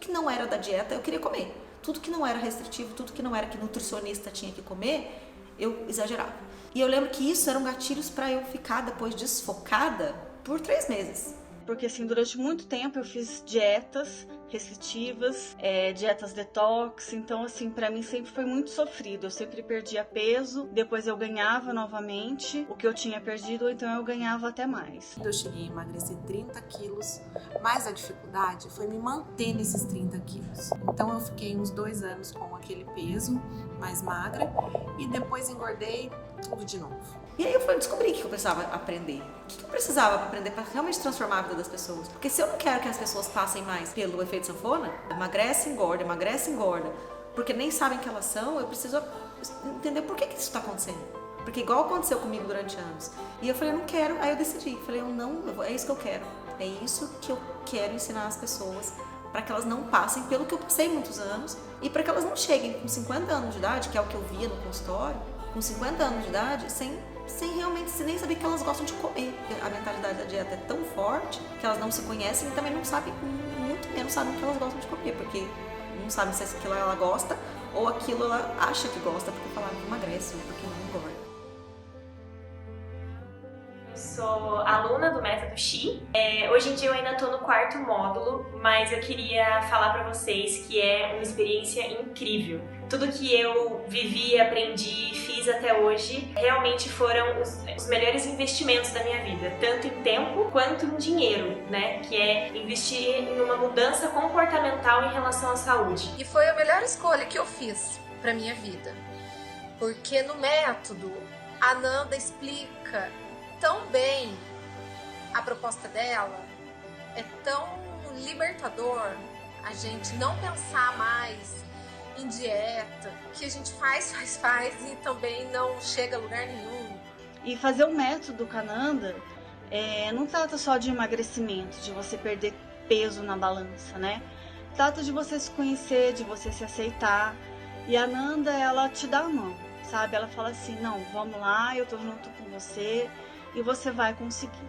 que não era da dieta eu queria comer. Tudo que não era restritivo, tudo que não era que nutricionista tinha que comer, eu exagerava. E eu lembro que isso eram gatilhos para eu ficar depois desfocada por 3 meses. Porque assim, durante muito tempo eu fiz dietas restritivas, dietas detox, então assim, pra mim sempre foi muito sofrido. Eu sempre perdia peso, depois eu ganhava novamente o que eu tinha perdido, ou então eu ganhava até mais. Eu cheguei a emagrecer 30 quilos, mas a dificuldade foi me manter nesses 30 quilos. Então eu fiquei uns 2 anos com aquele peso, mais magra, e depois engordei tudo de novo. E aí eu descobri que eu precisava aprender. O que eu precisava para aprender para realmente transformar a vida das pessoas? Porque se eu não quero que as pessoas passem mais pelo efeito sanfona, emagrece, engorda, porque nem sabem que elas são, eu preciso entender por que isso está acontecendo. Porque igual aconteceu comigo durante anos. E eu falei, eu não quero, aí eu decidi. Falei, é isso que eu quero. É isso que eu quero ensinar as pessoas, para que elas não passem pelo que eu passei muitos anos e para que elas não cheguem com 50 anos de idade, que é o que eu via no consultório, com 50 anos de idade, sem realmente nem saber que elas gostam de comer. A mentalidade da dieta é tão forte que elas não se conhecem e também não sabem, muito menos sabem o que elas gostam de comer, porque não sabem se aquilo ela gosta ou aquilo ela acha que gosta porque fala que emagrece ou porque não engorda. Sou aluna do Método Xi. Hoje em dia eu ainda estou no 4º módulo, mas eu queria falar para vocês que é uma experiência incrível. Tudo que eu vivi, aprendi, fiz até hoje, realmente foram os melhores investimentos da minha vida, tanto em tempo quanto em dinheiro, né? Que é investir em uma mudança comportamental em relação à saúde. E foi a melhor escolha que eu fiz para minha vida, porque no método a Nanda explica tão bem a proposta dela, é tão libertador a gente não pensar mais em dieta, que a gente faz e também não chega a lugar nenhum. E fazer o método Cananda não trata só de emagrecimento, de você perder peso na balança, né? Trata de você se conhecer, de você se aceitar. E a Nanda, ela te dá a mão, sabe? Ela fala assim, não, vamos lá, eu tô junto com você e você vai conseguir.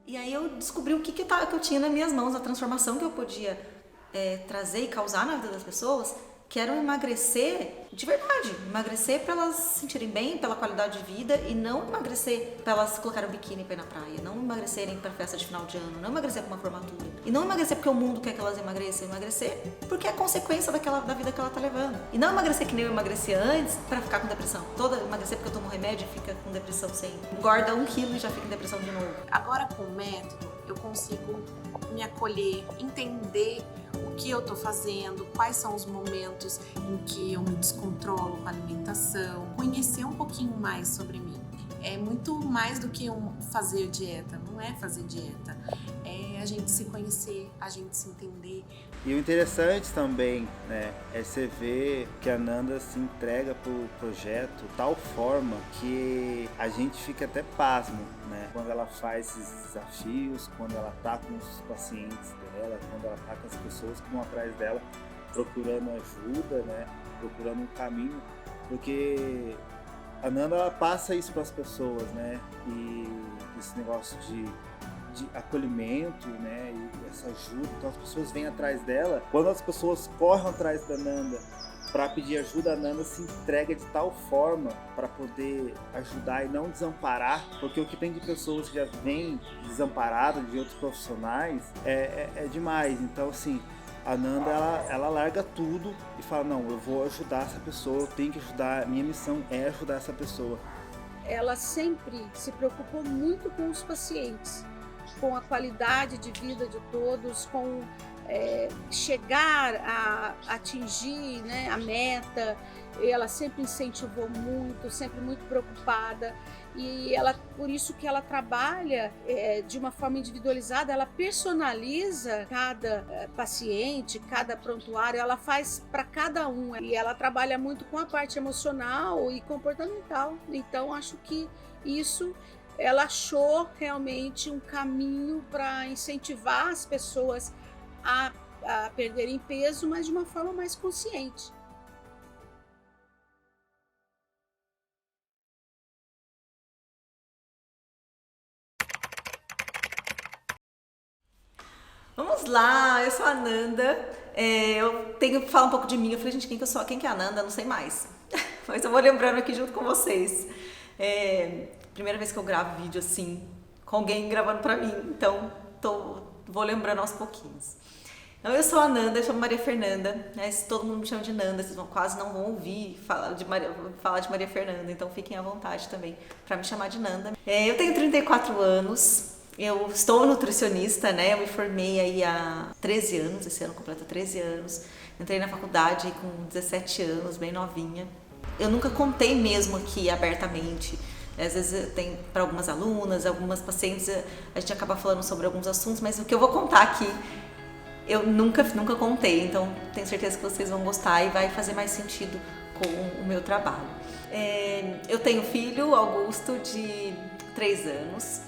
E aí eu descobri o que eu tinha nas minhas mãos, a transformação que eu podia trazer e causar na vida das pessoas, que era emagrecer de verdade. Emagrecer para elas se sentirem bem, pela qualidade de vida, e não emagrecer para elas colocarem um biquíni para ir na praia, não emagrecerem para festa de final de ano, não emagrecer para uma formatura. E não emagrecer porque o mundo quer que elas emagreçam, emagrecer porque é consequência da vida que ela tá levando. E não emagrecer que nem eu emagrecia antes para ficar com depressão. Emagrecer porque eu tomo remédio e fica com depressão sempre. Engorda 1 quilo e já fica em depressão de novo. Agora com o método eu consigo me acolher, entender o que eu tô fazendo, quais são os momentos em que eu me descontrolo com a alimentação, conhecer um pouquinho mais sobre mim. É muito mais do que fazer dieta, não é fazer dieta, é a gente se conhecer, a gente se entender. E o interessante também, né, é você ver que a Nanda se entrega pro projeto de tal forma que a gente fica até pasmo, né, quando ela faz esses desafios, quando ela tá com os pacientes dela, quando ela tá com as pessoas que vão atrás dela procurando ajuda, né, procurando um caminho, porque a Nanda ela passa isso para as pessoas, né, e esse negócio de acolhimento, né, e essa ajuda, então as pessoas vêm atrás dela. Quando as pessoas correm atrás da Nanda para pedir ajuda, a Nanda se entrega de tal forma para poder ajudar e não desamparar, porque o que tem de pessoas que já vêm desamparadas de outros profissionais é demais. Então assim, a Nanda ela larga tudo e fala, não, eu vou ajudar essa pessoa, eu tenho que ajudar, minha missão é ajudar essa pessoa. Ela sempre se preocupou muito com os pacientes, com a qualidade de vida de todos, com chegar a atingir, né, a meta. Ela sempre incentivou muito, sempre muito preocupada, e por isso que ela trabalha de uma forma individualizada, ela personaliza cada paciente, cada prontuário, ela faz para cada um, e ela trabalha muito com a parte emocional e comportamental. Então acho que isso, ela achou realmente um caminho para incentivar as pessoas a perderem peso, mas de uma forma mais consciente. Vamos lá, eu sou a Nanda. Eu tenho que falar um pouco de mim. Eu falei, gente, quem que eu sou? Quem que é a Nanda? Eu não sei mais. Mas eu vou lembrando aqui junto com vocês. Primeira vez que eu gravo vídeo assim, com alguém gravando pra mim. Então, vou lembrando aos pouquinhos. Então, eu sou a Nanda, eu chamo Maria Fernanda. Né? Todo mundo me chama de Nanda, vocês quase não vão ouvir falar de Maria Fernanda. Então, fiquem à vontade também pra me chamar de Nanda. Eu tenho 34 anos. Eu estou nutricionista, né? Eu me formei aí há 13 anos, esse ano completa 13 anos. Entrei na faculdade com 17 anos, bem novinha. Eu nunca contei mesmo aqui abertamente. Às vezes tem para algumas alunas, algumas pacientes, a gente acaba falando sobre alguns assuntos, mas o que eu vou contar aqui, eu nunca contei. Então, tenho certeza que vocês vão gostar e vai fazer mais sentido com o meu trabalho. Eu tenho um filho, Augusto, de 3 anos.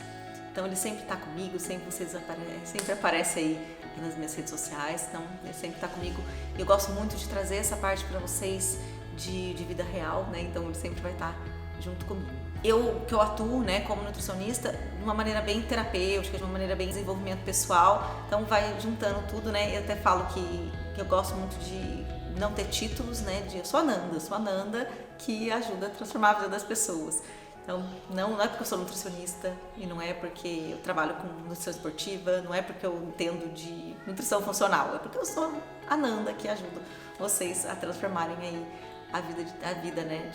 Então ele sempre está comigo, sempre aparece aí nas minhas redes sociais, então ele sempre está comigo. Eu gosto muito de trazer essa parte para vocês de vida real, né? Então ele sempre vai estar junto comigo. Eu atuo, né, como nutricionista de uma maneira bem terapêutica, de uma maneira bem desenvolvimento pessoal, então vai juntando tudo, né? Eu até falo que eu gosto muito de não ter títulos, né? Eu sou a Nanda que ajuda a transformar a vida das pessoas. Então, não é porque eu sou nutricionista e não é porque eu trabalho com nutrição esportiva, não é porque eu entendo de nutrição funcional, é porque eu sou a Nanda que ajuda vocês a transformarem aí a vida né,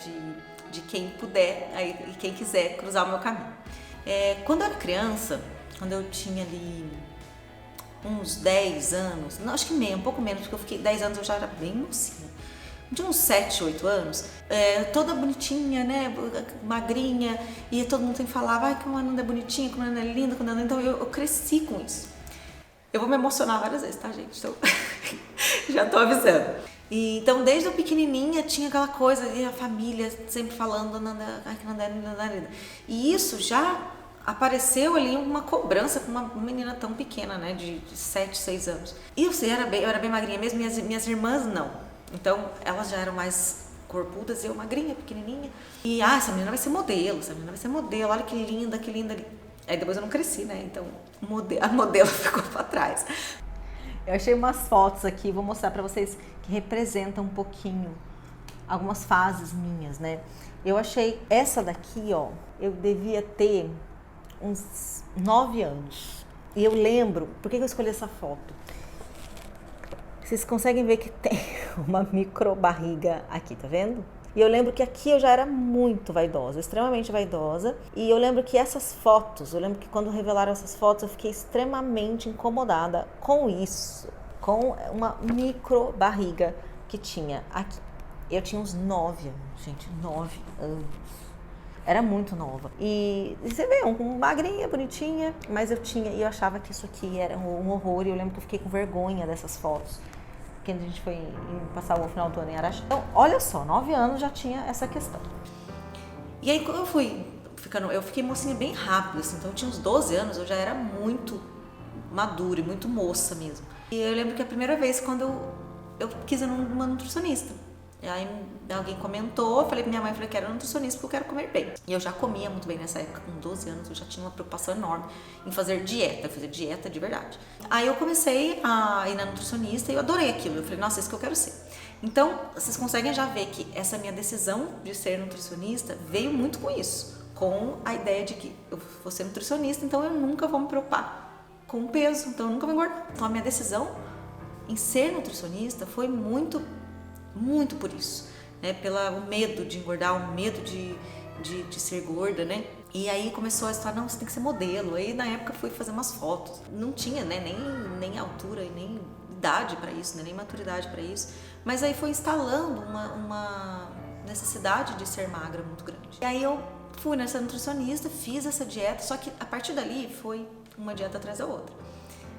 de quem puder aí, e quem quiser cruzar o meu caminho. Quando eu era criança, quando eu tinha ali uns 10 anos, não, acho que um pouco menos, porque eu fiquei 10 anos, eu já era bem mocinha. De uns 7, 8 anos, toda bonitinha, né, magrinha, e todo mundo sempre falava, que uma Nanda é bonitinha, que uma Nanda é linda, então eu cresci com isso. Eu vou me emocionar várias vezes, tá, gente? Então, já tô avisando. E, então, desde pequenininha, tinha aquela coisa, e a família sempre falando, Nanda é linda. E isso já apareceu ali uma cobrança com uma menina tão pequena, né, de 7, 6 anos. E eu era bem magrinha mesmo, minhas irmãs não. Então, elas já eram mais corpudas e eu magrinha, pequenininha. E, essa menina vai ser modelo, olha que linda ali. Aí depois eu não cresci, né? Então, a modelo ficou pra trás. Eu achei umas fotos aqui, vou mostrar pra vocês, que representam um pouquinho algumas fases minhas, né? Eu achei essa daqui, ó, eu devia ter uns 9 anos. E eu lembro, por que eu escolhi essa foto? Vocês conseguem ver que tem uma micro barriga aqui, tá vendo? E eu lembro que aqui eu já era muito vaidosa, extremamente vaidosa. E eu lembro que eu lembro que quando revelaram essas fotos, eu fiquei extremamente incomodada com isso. Com uma micro barriga que tinha aqui. Eu tinha uns 9 anos, gente, 9 anos. Era muito nova. E você vê, magrinha, bonitinha, mas eu achava que isso aqui era um horror. E eu lembro que eu fiquei com vergonha dessas fotos. Quando a gente foi passar o final do ano em Araxá. Então, olha só, 9 anos já tinha essa questão. E aí, quando eu fiquei mocinha bem rápido, assim, então eu tinha uns 12 anos, eu já era muito madura e muito moça mesmo. E eu lembro que a primeira vez quando eu quis ir numa nutricionista. E aí alguém comentou, eu falei pra minha mãe, que era nutricionista porque eu quero comer bem. E eu já comia muito bem nessa época, com 12 anos, eu já tinha uma preocupação enorme em fazer dieta de verdade. Aí eu comecei a ir na nutricionista e eu adorei aquilo, eu falei, nossa, é isso que eu quero ser. Então, vocês conseguem já ver que essa minha decisão de ser nutricionista veio muito com isso, com a ideia de que eu vou ser nutricionista, então eu nunca vou me preocupar com o peso, então eu nunca vou engordar. Então a minha decisão em ser nutricionista foi muito por isso, né? Pelo medo de engordar, o medo de ser gorda, né? E aí começou a história, não, você tem que ser modelo. Aí na época fui fazer umas fotos, não tinha, né, nem altura e nem idade para isso, né? Nem maturidade para isso. Mas aí foi instalando uma necessidade de ser magra muito grande. E aí eu fui nessa nutricionista, fiz essa dieta, só que a partir dali foi uma dieta atrás da outra.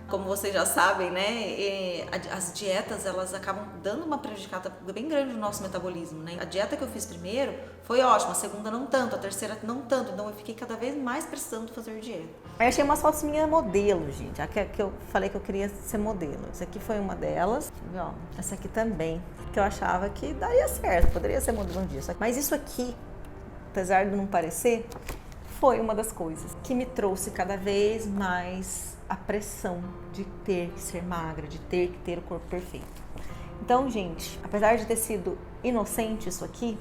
Como vocês já sabem, né, as dietas, elas acabam dando uma prejudicada bem grande no nosso metabolismo, né? A dieta que eu fiz primeiro foi ótima, a segunda não tanto, a terceira não tanto, então eu fiquei cada vez mais precisando fazer dieta. Aí eu achei umas fotos minhas modelo, gente, a que eu falei que eu queria ser modelo. Essa aqui foi uma delas, ó, essa aqui também, que eu achava que daria certo, poderia ser modelo um dia. Mas isso aqui, apesar de não parecer, foi uma das coisas que me trouxe cada vez mais a pressão de ter que ser magra, de ter que ter o corpo perfeito. Então, gente, apesar de ter sido inocente isso aqui,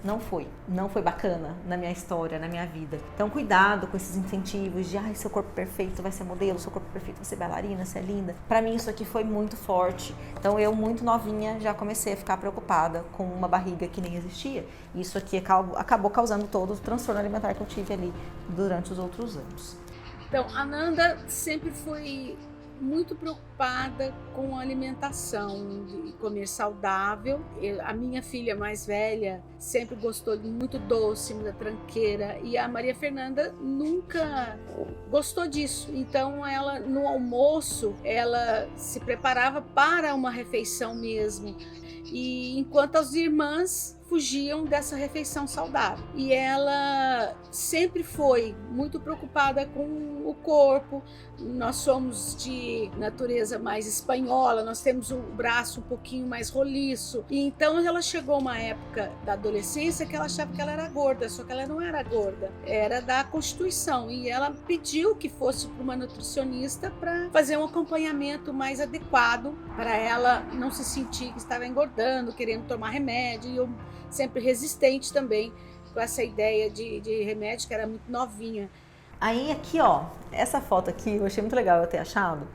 não foi bacana na minha história, na minha vida. Então, cuidado com esses incentivos de, seu corpo perfeito vai ser modelo, seu corpo perfeito vai ser bailarina, você é linda. Pra mim, isso aqui foi muito forte. Então, eu, muito novinha, já comecei a ficar preocupada com uma barriga que nem existia. E isso aqui acabou causando todo o transtorno alimentar que eu tive ali durante os outros anos. Então, a Nanda sempre foi muito preocupada com a alimentação, de comer saudável. A minha filha mais velha sempre gostou de muito doce, muita tranqueira, e a Maria Fernanda nunca gostou disso. Então ela, no almoço, ela se preparava para uma refeição mesmo, e enquanto as irmãs fugiam dessa refeição saudável. E ela sempre foi muito preocupada com o corpo. Nós somos de natureza mais espanhola, nós temos o braço um pouquinho mais roliço. E então ela chegou a uma época da adolescência que ela achava que ela era gorda, só que ela não era gorda, era da constituição. E ela pediu que fosse para uma nutricionista para fazer um acompanhamento mais adequado para ela não se sentir que estava engordando, querendo tomar remédio. E eu sempre resistente também com essa ideia de remédio, que era muito novinha. Aí aqui, ó, essa foto aqui, eu achei muito legal eu ter achado.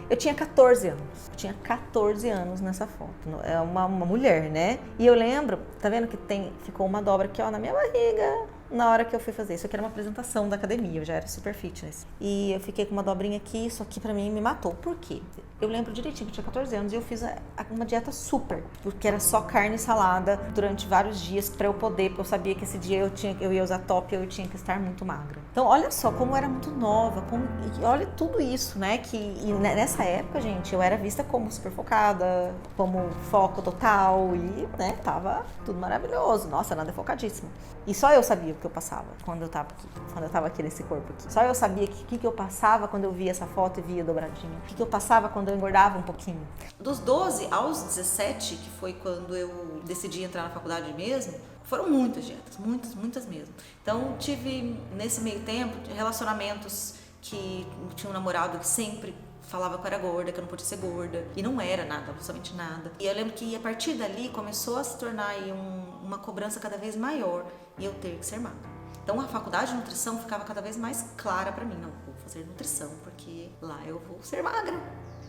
Eu tinha 14 anos. Eu tinha 14 anos nessa foto. É uma mulher, né? E eu lembro, tá vendo que ficou uma dobra aqui, ó, na minha barriga, na hora que eu fui fazer. Isso aqui era uma apresentação da academia, eu já era super fitness. E eu fiquei com uma dobrinha aqui, isso aqui pra mim me matou. Por quê? Eu lembro direitinho que eu tinha 14 anos e eu fiz uma dieta super, porque era só carne e salada durante vários dias pra eu poder, porque eu sabia que esse dia eu ia usar top e eu tinha que estar muito magra. Então, olha só como eu era muito nova, olha tudo isso, né? E nessa época, gente, eu era vista como super focada, como foco total e, né, tava tudo maravilhoso. Nossa, Nanda é focadíssima. E só eu sabia o que eu passava quando eu tava aqui nesse corpo aqui. Só eu sabia o que eu passava quando eu via essa foto e via dobradinha. O que eu passava quando eu engordava um pouquinho. Dos 12 aos 17, que foi quando eu decidi entrar na faculdade mesmo, foram muitas dietas, muitas mesmo. Então tive, nesse meio tempo, relacionamentos que tinha um namorado que sempre falava que eu era gorda, que eu não podia ser gorda. E não era nada, absolutamente nada. E eu lembro que a partir dali começou a se tornar aí uma cobrança cada vez maior e eu ter que ser magra. Então a faculdade de nutrição ficava cada vez mais clara pra mim. Não, vou fazer nutrição porque lá eu vou ser magra.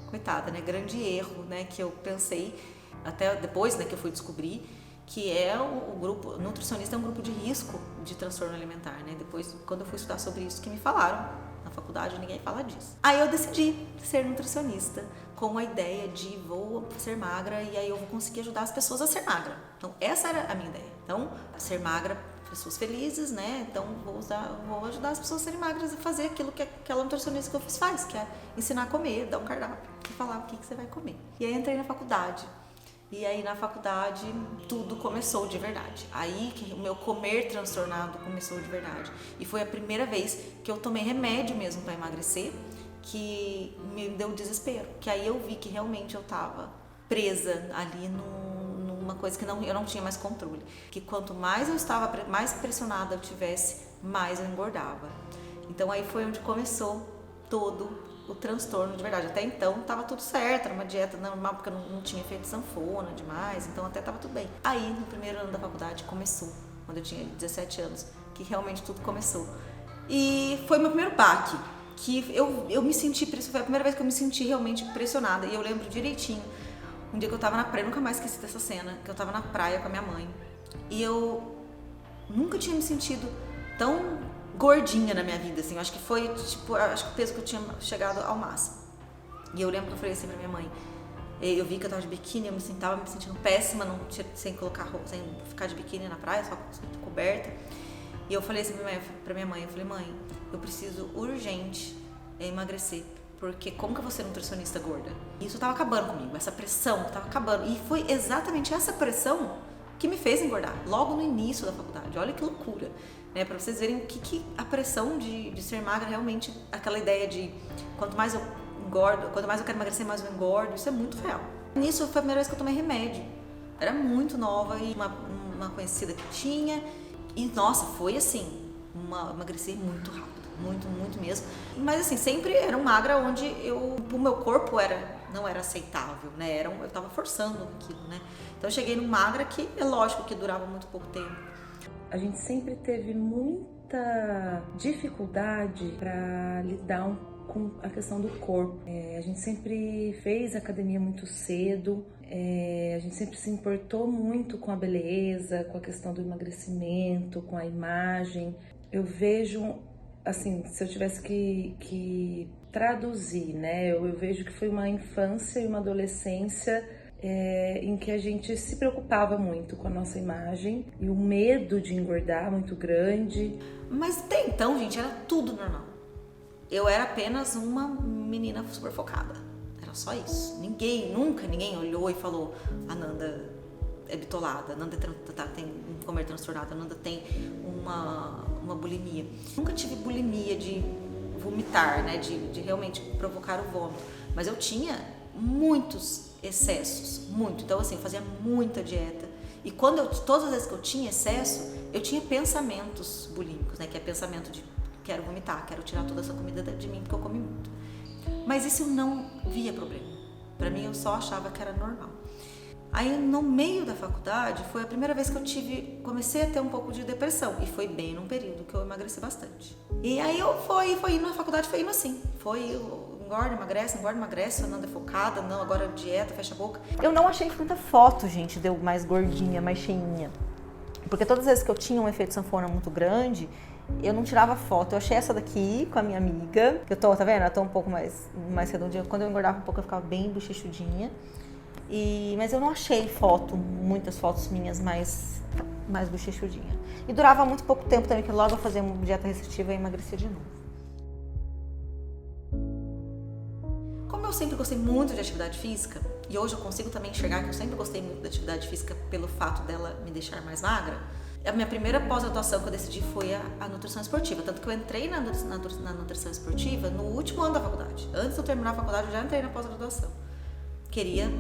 Coitada, né? Grande erro, né? Que eu pensei, até depois, né, que eu fui descobrir, que é o grupo, nutricionista é um grupo de risco de transtorno alimentar, né? Depois, quando eu fui estudar sobre isso, que me falaram, na faculdade ninguém fala disso. Aí eu decidi ser nutricionista com a ideia de vou ser magra e aí eu vou conseguir ajudar as pessoas a ser magra. Então, essa era a minha ideia. Então, ser magra, pessoas felizes, né? Então, vou ajudar as pessoas a serem magras e fazer aquilo que aquela nutricionista que eu fiz faz, que é ensinar a comer, dar um cardápio e falar o que você vai comer. E aí entrei na faculdade. E aí na faculdade tudo começou de verdade. Aí que o meu comer transtornado começou de verdade. E foi a primeira vez que eu tomei remédio mesmo para emagrecer, que me deu desespero. Que aí eu vi que realmente eu tava presa ali numa coisa que eu não tinha mais controle. Que quanto mais eu estava, mais pressionada eu tivesse, mais eu engordava. Então aí foi onde começou todo o transtorno de verdade. Até então tava tudo certo, era uma dieta normal, porque eu não tinha feito sanfona demais, então até tava tudo bem. Aí no primeiro ano da faculdade começou, quando eu tinha 17 anos, que realmente tudo começou. E foi meu primeiro baque, que eu me senti, foi a primeira vez que eu me senti realmente pressionada. E eu lembro direitinho, um dia que eu tava na praia, nunca mais esqueci dessa cena, que eu tava na praia com a minha mãe. E eu nunca tinha me sentido tão gordinha na minha vida, assim. Eu acho que foi, tipo, acho que o peso que eu tinha chegado ao máximo. E eu lembro que eu falei assim pra minha mãe, eu vi que eu tava de biquíni, eu tava me sentindo péssima, sem colocar roupa, sem ficar de biquíni na praia, só coberta. E eu falei assim pra minha mãe, eu falei, mãe, eu preciso urgente emagrecer, porque como que eu vou ser nutricionista gorda? E isso tava acabando comigo, essa pressão tava acabando. E foi exatamente essa pressão que me fez engordar, logo no início da faculdade. Olha que loucura, né? Pra vocês verem o que a pressão de ser magra realmente, aquela ideia de quanto mais eu engordo, quanto mais eu quero emagrecer, mais eu engordo, isso é muito real. Nisso foi a primeira vez que eu tomei remédio. Era muito nova e uma conhecida que tinha. E nossa, foi assim, emagreci muito rápido, muito mesmo. Mas assim, sempre era um magra onde o meu corpo não era aceitável, né? Eu tava forçando aquilo, né? Então eu cheguei num magra que é lógico que durava muito pouco tempo. A gente sempre teve muita dificuldade para lidar com a questão do corpo. A gente sempre fez academia muito cedo, a gente sempre se importou muito com a beleza, com a questão do emagrecimento, com a imagem. Eu vejo, assim, se eu tivesse que traduzir, né, eu vejo que foi uma infância e uma adolescência em que a gente se preocupava muito com a nossa imagem e o medo de engordar muito grande. Mas até então, gente, era tudo normal. Eu era apenas uma menina super focada. Era só isso. Nunca ninguém olhou e falou: a Nanda é bitolada, a Nanda tem um comer transtornado, a Nanda tem uma bulimia. Nunca tive bulimia de vomitar, né? De realmente provocar o vômito. Mas eu tinha muitos excessos, muito. Então, assim, eu fazia muita dieta. E todas as vezes que eu tinha excesso, eu tinha pensamentos bulímicos, né? Que é pensamento de quero vomitar, quero tirar toda essa comida de mim porque eu comi muito. Mas isso eu não via problema. Pra mim, eu só achava que era normal. Aí, no meio da faculdade, foi a primeira vez que eu comecei a ter um pouco de depressão. E foi bem num período que eu emagreci bastante. E aí, foi indo na faculdade, foi indo assim. Engorda, emagrece, Nanda é focada, não, agora dieta, fecha a boca. Eu não achei muita foto, gente, deu mais gordinha, mais cheinha. Porque todas as vezes que eu tinha um efeito sanfona muito grande, eu não tirava foto. Eu achei essa daqui com a minha amiga, que tá vendo? Eu tô um pouco mais redondinha. Quando eu engordava um pouco, eu ficava bem bochechudinha. Mas eu não achei muitas fotos minhas mais bochechudinha. E durava muito pouco tempo também, que logo eu fazia uma dieta restritiva e emagrecia de novo. Como eu sempre gostei muito de atividade física, e hoje eu consigo também enxergar que eu sempre gostei muito da atividade física pelo fato dela me deixar mais magra, a minha primeira pós-graduação que eu decidi foi a nutrição esportiva. Tanto que eu entrei na nutrição esportiva no último ano da faculdade. Antes de eu terminar a faculdade, eu já entrei na pós-graduação. Queria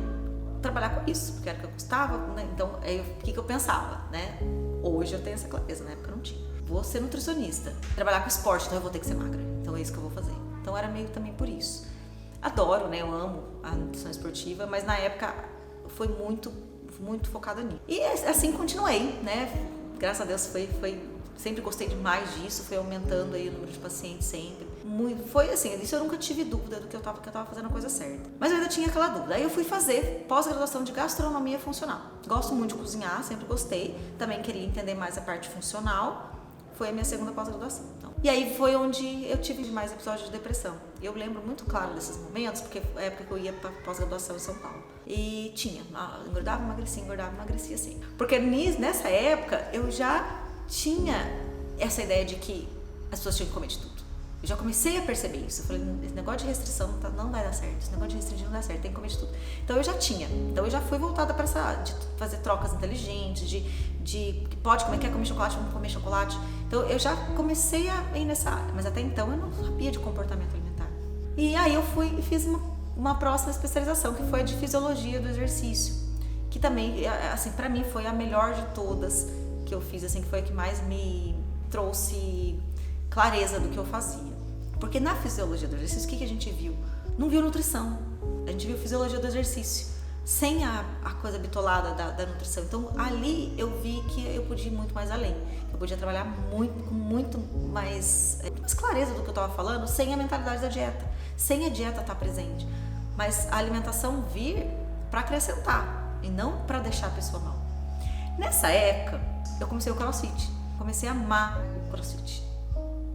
trabalhar com isso, porque era o que eu gostava, né? Então, o que eu pensava, né? Hoje eu tenho essa clareza, na época eu não tinha. Vou ser nutricionista, trabalhar com esporte, então eu vou ter que ser magra. Então é isso que eu vou fazer. Então era meio também por isso. Adoro, né? Eu amo a nutrição esportiva, mas na época foi muito focada nisso. E assim continuei, né? Graças a Deus sempre gostei demais disso, foi aumentando aí o número de pacientes sempre. Foi assim, isso eu nunca tive dúvida do que eu tava fazendo a coisa certa. Mas eu ainda tinha aquela dúvida. Aí eu fui fazer pós-graduação de gastronomia funcional. Gosto muito de cozinhar, sempre gostei. Também queria entender mais a parte funcional. Foi a minha segunda pós-graduação. Então. E aí foi onde eu tive mais episódios de depressão. Eu lembro muito claro desses momentos, porque é a época que eu ia para pós-graduação em São Paulo. E engordava, emagrecia assim. Porque nessa época eu já tinha essa ideia de que as pessoas tinham que comer de tudo. Eu já comecei a perceber isso. Eu falei, esse negócio de restrição não vai dar certo. Esse negócio de restringir não dá certo, tem que comer de tudo. Então eu já tinha. Então eu já fui voltada para essa de fazer trocas inteligentes, de pode comer, quer comer chocolate, vamos comer chocolate. Então eu já comecei a ir nessa área. Mas até então eu não sabia de comportamento alimentar. E aí eu fui e fiz uma próxima especialização, que foi a de fisiologia do exercício. Que também, assim, para mim foi a melhor de todas que eu fiz, assim, que foi a que mais me trouxe clareza do que eu fazia. Porque na fisiologia do exercício, o que a gente viu? Não viu nutrição, a gente viu fisiologia do exercício, sem a coisa bitolada da nutrição. Então ali eu vi que eu podia ir muito mais além, eu podia trabalhar com muito mais clareza do que eu estava falando, sem a mentalidade da dieta, sem a dieta estar presente, mas a alimentação vir para acrescentar e não para deixar a pessoa mal. Nessa época eu comecei o CrossFit, comecei a amar o CrossFit.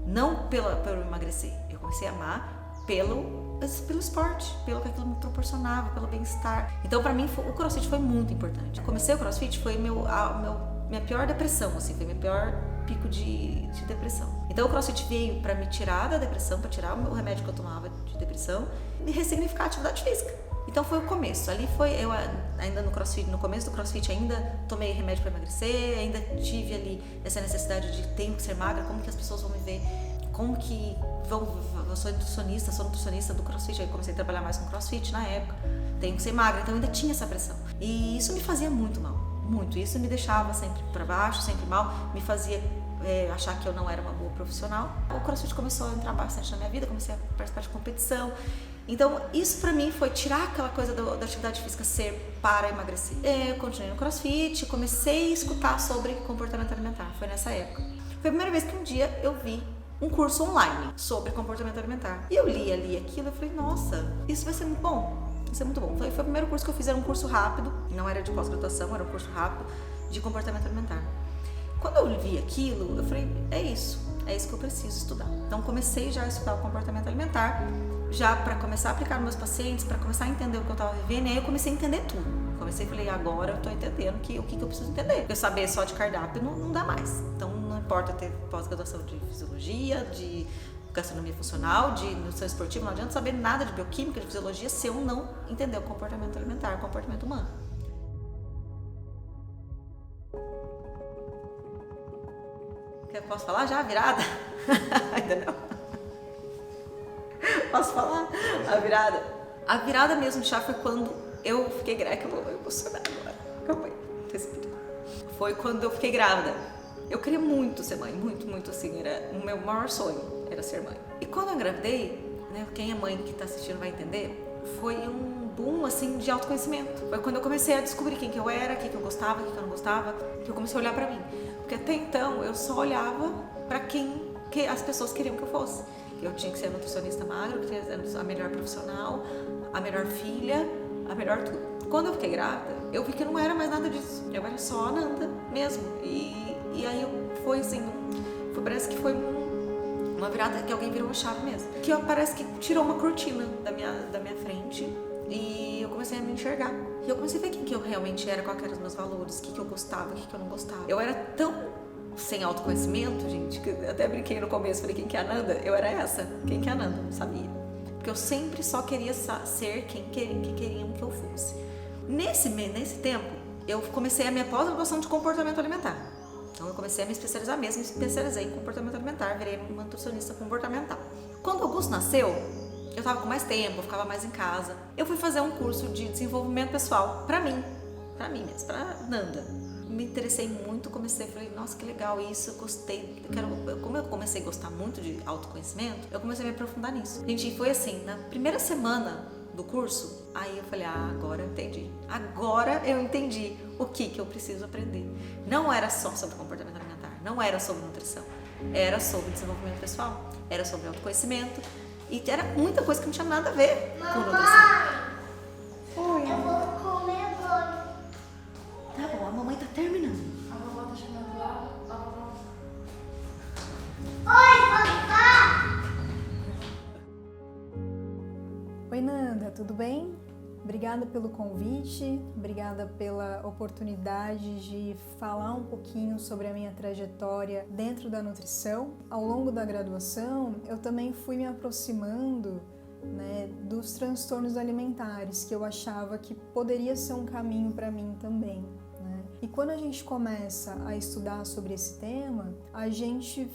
Não pelo emagrecer, eu comecei a amar pelo esporte, pelo que aquilo me proporcionava, pelo bem-estar. Então, pra mim, o CrossFit foi muito importante. Eu comecei o CrossFit, foi minha pior depressão, assim, foi meu pior pico de depressão. Então, o CrossFit veio pra me tirar da depressão, pra tirar o remédio que eu tomava de depressão e ressignificar a atividade física. Então, foi o começo. Ali foi, eu ainda no começo do CrossFit, ainda tomei remédio para emagrecer, ainda tive ali essa necessidade de tenho que ser magra, como que as pessoas vão me ver, como que eu sou nutricionista do CrossFit, aí comecei a trabalhar mais com CrossFit na época, tenho que ser magra, então ainda tinha essa pressão. E isso me fazia muito mal, muito. Isso me deixava sempre para baixo, sempre mal, me fazia achar que eu não era uma boa profissional. O CrossFit começou a entrar bastante na minha vida, comecei a participar de competição. Então, isso pra mim foi tirar aquela coisa da atividade física ser para emagrecer. Eu continuei no CrossFit, comecei a escutar sobre comportamento alimentar, foi nessa época. Foi a primeira vez que um dia eu vi um curso online sobre comportamento alimentar. E eu li aquilo e falei, nossa, isso vai ser muito bom. Vai ser muito bom. Foi o primeiro curso que eu fiz, era um curso rápido, não era de pós-graduação, era um curso rápido de comportamento alimentar. Quando eu vi aquilo, eu falei, é isso que eu preciso estudar. Então comecei já a estudar o comportamento alimentar, já para começar a aplicar nos meus pacientes, para começar a entender o que eu estava vivendo, e aí eu comecei a entender tudo. Comecei e falei, agora eu estou entendendo o que eu preciso entender. Porque eu saber só de cardápio não dá mais. Então não importa ter pós-graduação de fisiologia, de gastronomia funcional, de nutrição esportiva, não adianta saber nada de bioquímica, de fisiologia, se eu não entender o comportamento alimentar, o comportamento humano. Posso falar já? A virada? Ainda não. Posso falar? A virada? A virada mesmo de chá foi quando eu fiquei grávida. Eu vou emocionar agora. Calma aí. Respira. Foi quando eu fiquei grávida. Eu queria muito ser mãe. Muito, muito assim. Era o meu maior sonho. Era ser mãe. E quando eu engravidei, né, quem é mãe que tá assistindo vai entender, foi um boom assim de autoconhecimento. Foi quando eu comecei a descobrir quem que eu era, o que eu gostava, o que eu não gostava, que eu comecei a olhar pra mim. Porque até então eu só olhava pra quem que as pessoas queriam que eu fosse. Eu tinha que ser a nutricionista magra, que tinha que ser a melhor profissional, a melhor filha, a melhor tudo. Quando eu fiquei grávida, eu vi que não era mais nada disso. Eu era só a Nanda mesmo. E aí foi assim, parece que foi uma virada que alguém virou uma chave mesmo. Que parece que tirou uma cortina da minha frente e eu comecei a me enxergar. E eu comecei a ver quem que eu realmente era, quais eram os meus valores, o que eu gostava, o que eu não gostava. Eu era tão sem autoconhecimento, gente, que eu até brinquei no começo, falei, quem que é a Nanda? Eu era essa, quem que é a Nanda? Não sabia. Porque eu sempre só queria ser quem queriam que eu fosse. Nesse tempo, eu comecei a minha pós-graduação de comportamento alimentar. Então eu comecei a me especializar mesmo, me especializei em comportamento alimentar, virei uma nutricionista comportamental. Quando o Augusto nasceu, eu tava com mais tempo, eu ficava mais em casa. Eu fui fazer um curso de desenvolvimento pessoal pra mim mesmo, pra Nanda. Me interessei muito, falei, nossa, que legal isso, eu gostei. Como eu comecei a gostar muito de autoconhecimento, eu comecei a me aprofundar nisso. Gente, foi assim, na primeira semana do curso, aí eu falei, agora eu entendi. Agora eu entendi o que eu preciso aprender. Não era só sobre comportamento alimentar, não era sobre nutrição, era sobre desenvolvimento pessoal, era sobre autoconhecimento. E era muita coisa que não tinha nada a ver com nutrição. Oi. Eu vou comer agora. Tá bom, a mamãe tá terminando. A vovó tá chegando lá. Oi, vovó! Oi, Nanda, tudo bem? Obrigada pelo convite, obrigada pela oportunidade de falar um pouquinho sobre a minha trajetória dentro da nutrição. Ao longo da graduação, eu também fui me aproximando, né, dos transtornos alimentares, que eu achava que poderia ser um caminho para mim também, né? E quando a gente começa a estudar sobre esse tema, a gente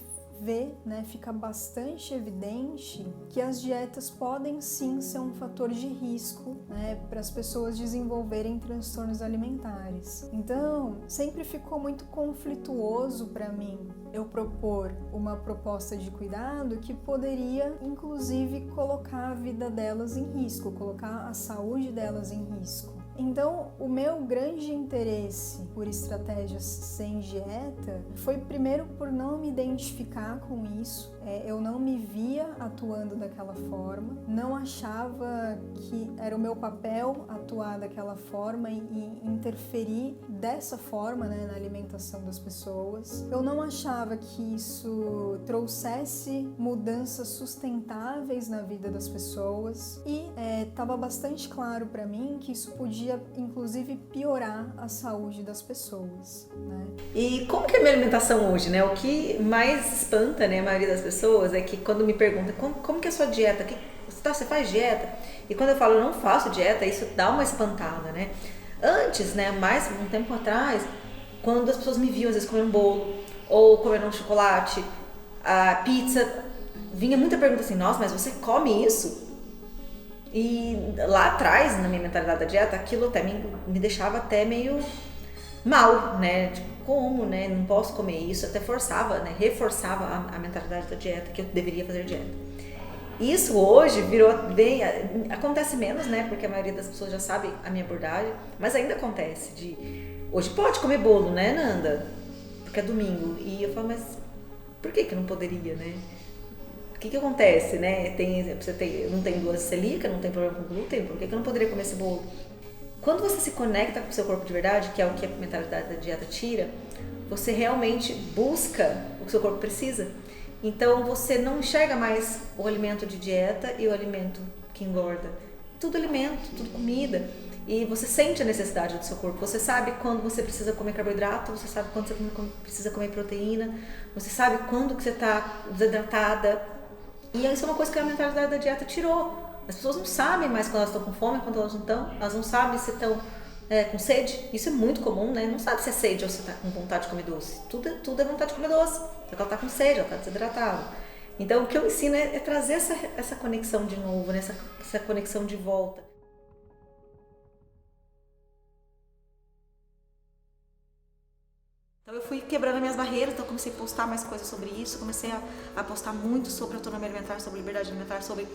vê, né, fica bastante evidente que as dietas podem sim ser um fator de risco, né, para as pessoas desenvolverem transtornos alimentares. Então, sempre ficou muito conflituoso para mim eu propor uma proposta de cuidado que poderia, inclusive, colocar a vida delas em risco, colocar a saúde delas em risco. Então, o meu grande interesse por estratégias sem dieta foi primeiro por não me identificar com isso. Eu não me via atuando daquela forma, não achava que era o meu papel atuar daquela forma e interferir dessa forma, né, na alimentação das pessoas. Eu não achava que isso trouxesse mudanças sustentáveis na vida das pessoas e estava bastante claro para mim que isso podia, inclusive, piorar a saúde das pessoas, né? E como que é a minha alimentação hoje, né? O que mais espanta, né, a maioria das pessoas é que quando me perguntam como que é a sua dieta, você faz dieta? E quando eu falo eu não faço dieta, isso dá uma espantada, né? Antes, né, mais um tempo atrás, quando as pessoas me viam às vezes comendo um bolo ou comendo um chocolate, a pizza, vinha muita pergunta assim, nossa, mas você come isso? E lá atrás, na minha mentalidade da dieta, aquilo até me deixava até meio mal, né? Tipo, como, né? Não posso comer isso. Até forçava, né? Reforçava a mentalidade da dieta, que eu deveria fazer dieta. Isso hoje virou bem... Acontece menos, né? Porque a maioria das pessoas já sabe a minha abordagem. Mas ainda acontece de... Hoje pode comer bolo, né, Nanda? Porque é domingo. E eu falo, mas por que não poderia, né? O que acontece, né? Não tem doença celíaca, não tem problema com glúten, por que eu não poderia comer esse bolo? Quando você se conecta com o seu corpo de verdade, que é o que a mentalidade da dieta tira, você realmente busca o que o seu corpo precisa. Então você não enxerga mais o alimento de dieta e o alimento que engorda. Tudo alimento, tudo comida. E você sente a necessidade do seu corpo. Você sabe quando você precisa comer carboidrato, você sabe quando você precisa comer proteína, você sabe quando que você está desidratada. E isso é uma coisa que a mentalidade da dieta tirou. As pessoas não sabem mais quando elas estão com fome, quando elas não estão. Elas não sabem se estão com sede. Isso é muito comum, né? Não sabe se é sede ou se está com vontade de comer doce. Tudo é vontade de comer doce. Só que ela está com sede, ela está desidratada. Então, o que eu ensino é trazer essa conexão de novo, né? essa conexão de volta. Então eu fui quebrando minhas barreiras, então eu comecei a postar mais coisas sobre isso, comecei a postar muito sobre autonomia alimentar, sobre liberdade alimentar, sobre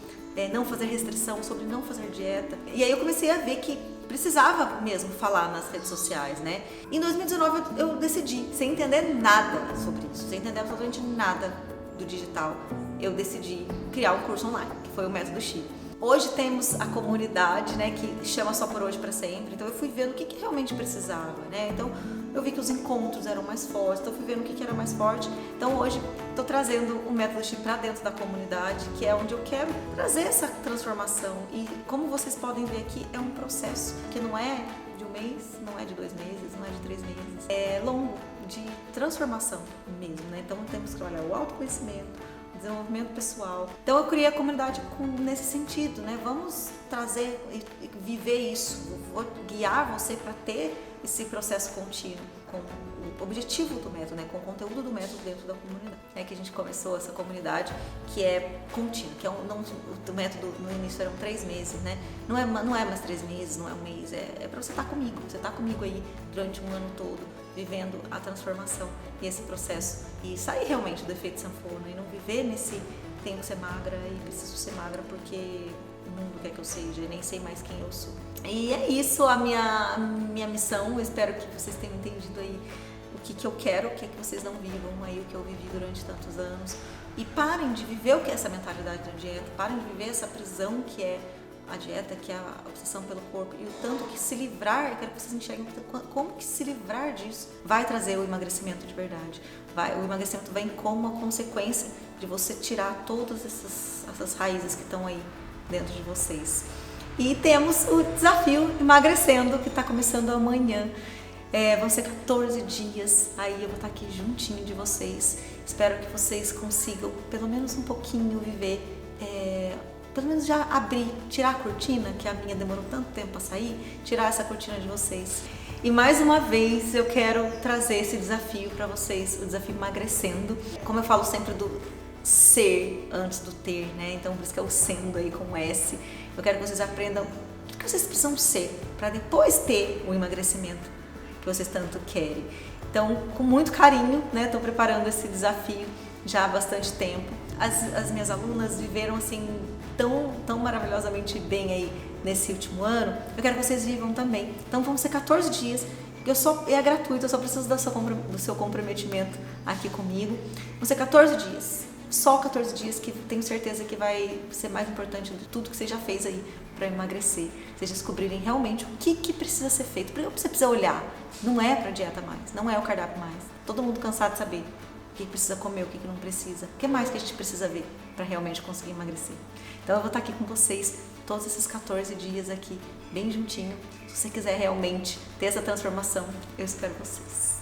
não fazer restrição, sobre não fazer dieta. E aí eu comecei a ver que precisava mesmo falar nas redes sociais, né? Em 2019 eu decidi, sem entender nada sobre isso, sem entender absolutamente nada do digital, eu decidi criar um curso online, que foi o Método Xi. Hoje temos a comunidade, né, que chama Só por Hoje para Sempre. Então eu fui vendo o que realmente precisava, né? Então eu vi que os encontros eram mais fortes, então eu fui vendo o que era mais forte. Então hoje estou trazendo o Método Xi para dentro da comunidade, que é onde eu quero trazer essa transformação. E como vocês podem ver aqui, é um processo que não é de um mês, não é de 2 meses, não é de 3 meses. É longo, de transformação mesmo, né? Então temos que trabalhar o autoconhecimento, desenvolvimento pessoal. Então eu criei a comunidade nesse sentido, né? Vamos trazer e viver isso. Eu vou guiar você para ter esse processo contínuo, com o objetivo do método, né? Com o conteúdo do método dentro da comunidade. É que a gente começou essa comunidade que é contínua, que é o método no início eram 3 meses, né? Não é mais 3 meses, não é um mês, é para você estar comigo. Você tá comigo aí durante um ano todo, vivendo a transformação e esse processo e sair realmente do efeito sanfona e não viver nesse tenho que ser magra e preciso ser magra porque o mundo quer que eu seja e nem sei mais quem eu sou. E é isso a minha missão. Eu espero que vocês tenham entendido aí o que eu quero, o que vocês não vivam aí, o que eu vivi durante tantos anos. E parem de viver o que é essa mentalidade da dieta, parem de viver essa prisão que é a dieta, que é a obsessão pelo corpo, e o tanto que se livrar, eu quero que vocês enxerguem como que se livrar disso vai trazer o emagrecimento de verdade. O emagrecimento vem como uma consequência de você tirar todas essas raízes que estão aí dentro de vocês. E temos o desafio Emagrecendo, que está começando amanhã. Vão ser 14 dias, aí eu vou estar aqui juntinho de vocês. Espero que vocês consigam, pelo menos um pouquinho, viver... pelo menos já abrir, tirar a cortina, que a minha demorou tanto tempo para sair, tirar essa cortina de vocês. E mais uma vez eu quero trazer esse desafio para vocês, o desafio Emagrecendo. Como eu falo sempre do ser antes do ter, né? Então por isso que é o sendo aí com S. Eu quero que vocês aprendam o que vocês precisam ser para depois ter o emagrecimento que vocês tanto querem. Então, com muito carinho, né? Estou preparando esse desafio já há bastante tempo. As minhas alunas viveram assim tão maravilhosamente bem aí nesse último ano. Eu quero que vocês vivam também. Então vão ser 14 dias. É gratuito, eu só preciso do seu comprometimento aqui comigo. Vão ser 14 dias. Só 14 dias que tenho certeza que vai ser mais importante de tudo que você já fez aí para emagrecer. Vocês descobrirem realmente o que precisa ser feito. Primeiro você precisa olhar. Não é para dieta mais, não é o cardápio mais. Todo mundo cansado de saber o que precisa comer, o que não precisa. O que mais que a gente precisa ver para realmente conseguir emagrecer? Então eu vou estar aqui com vocês todos esses 14 dias aqui, bem juntinho. Se você quiser realmente ter essa transformação, eu espero vocês.